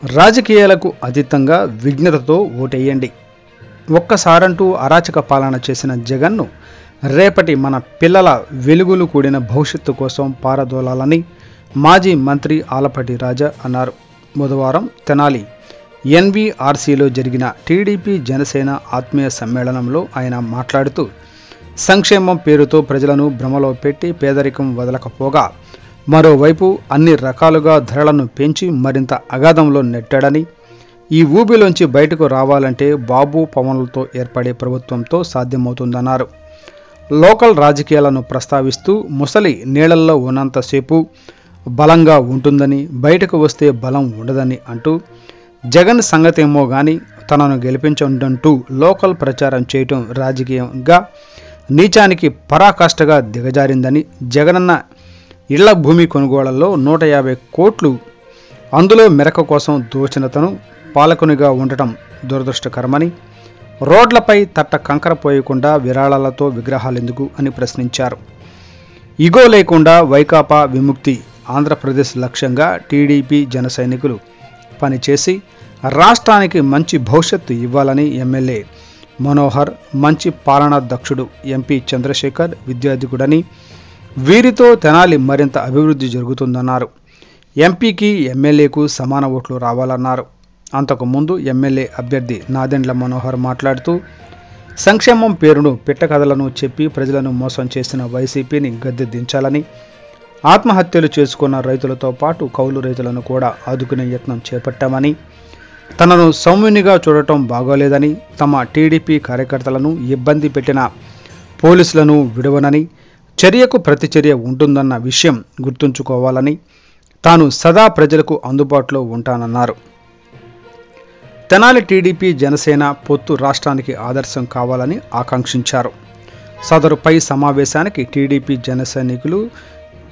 రాజకీయాలకు అతీతంగా విజ్ఞతతో ఓటేయండి. ఒక్కసారంటూ అరాచక పాలన చేసిన జగన్ను రేపటి మన పిల్లల వెలుగులు కూడిన భవిష్యత్తు కోసం పారదోలాలని మాజీ మంత్రి ఆలపాటి రాజా అన్నారు. బుధవారం తెనాలి ఎన్వీఆర్సీలో జరిగిన టీడీపీ జనసేన ఆత్మీయ సమ్మేళనంలో ఆయన మాట్లాడుతూ, సంక్షేమం పేరుతో ప్రజలను భ్రమలో పెట్టి పేదరికం వదలకపోగా మరోవైపు అన్ని రకాలుగా ధరలను పెంచి మరింత అగాధంలో నెట్టాడని, ఈ ఊబిలోంచి బయటకు రావాలంటే బాబు పవన్లతో ఏర్పడే ప్రభుత్వంతో సాధ్యమవుతుందన్నారు. లోకల్ రాజకీయాలను ప్రస్తావిస్తూ ముసలి నీళ్లల్లో ఉన్నంతసేపు బలంగా ఉంటుందని, బయటకు వస్తే బలం ఉండదని అంటూ, జగన్ సంగతేమో గాని తనను గెలిపించడంటూ లోకల్ ప్రచారం చేయటం రాజకీయంగా నీచానికి పరాకాష్ఠగా దిగజారిందని, జగనన్న ఇళ్ల భూమి కొనుగోళ్లలో 150 కోట్లు అందులో మెరక కోసం దోచినతను పాలకునిగా ఉండటం దురదృష్టకరమని, రోడ్లపై తట్ట కంకర పోయకుండా విరాళాలతో విగ్రహాలెందుకు అని ప్రశ్నించారు. ఇగో లేకుండా వైకాపా విముక్తి ఆంధ్రప్రదేశ్ లక్ష్యంగా టీడీపీ జన సైనికులు పనిచేసి రాష్ట్రానికి మంచి భవిష్యత్తు ఇవ్వాలని ఎమ్మెల్యే మనోహర్, మంచి పాలనా దక్షుడు ఎంపీ చంద్రశేఖర్ విద్యాధికుడని, వీరితో తెనాలి మరింత అభివృద్ధి జరుగుతుందన్నారు. ఎంపీకి ఎమ్మెల్యేకు సమాన ఓట్లు రావాలన్నారు. అంతకుముందు ఎమ్మెల్యే అభ్యర్థి నాదెండ్ల మనోహర్ మాట్లాడుతూ, సంక్షేమం పేరును పిట్టకథలను చెప్పి ప్రజలను మోసం చేసిన వైసీపీని గద్దె దించాలని, ఆత్మహత్యలు చేసుకున్న రైతులతో పాటు కౌలు రైతులను కూడా ఆదుకునే యత్నం చేపట్టామని, తనను సౌమ్యునిగా చూడటం బాగోలేదని, తమ టీడీపీ కార్యకర్తలను ఇబ్బంది పెట్టిన పోలీసులను విడవనని, చర్యకు ప్రతిచర్య ఉంటుందన్న విషయం గుర్తుంచుకోవాలని, తాను సదా ప్రజలకు అందుబాటులో ఉంటానన్నారు. తెనాలి టీడీపీ జనసేన పొత్తు రాష్ట్రానికి ఆదర్శం కావాలని ఆకాంక్షించారు. సదరుపై సమావేశానికి టీడీపీ జన సైనికులు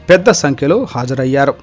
పెద్ద సంఖ్యలో హాజరయ్యారు.